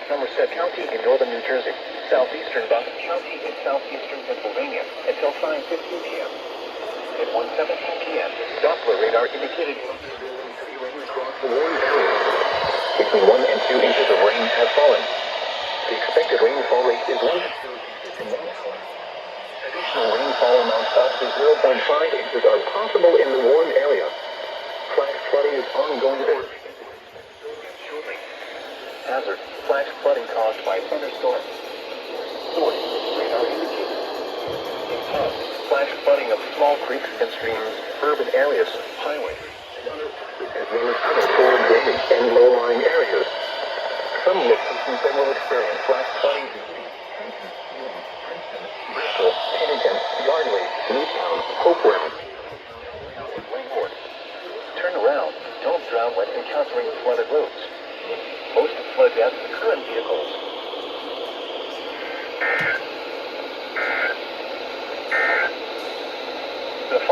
Somerset County in northern New Jersey. Southeastern Bucks County in southeastern Pennsylvania until 5:15 p.m. At 1:17 p.m., Doppler radar indicated heavy rain across the warm area. Between 1 and 2 inches of rain has fallen. The expected rainfall rate is 1 to 2 inches in 1 hour. Additional rainfall amounts up to 0.5 inches are possible in the warm area. Flash flooding is ongoing. Hazard: flash flooding caused by thunderstorms. Source: radar indicated. Intent: flash flooding of small creeks and streams, urban areas, highways, as well as other poor drainage and low-lying areas. Some locations that will experience flash flooding include Bristol, Pennington, Yardley, Newtown, Hopewell, and Wayport. Turn around. Don't drown when encountering flooded roads. Most flood deaths occur in vehicles.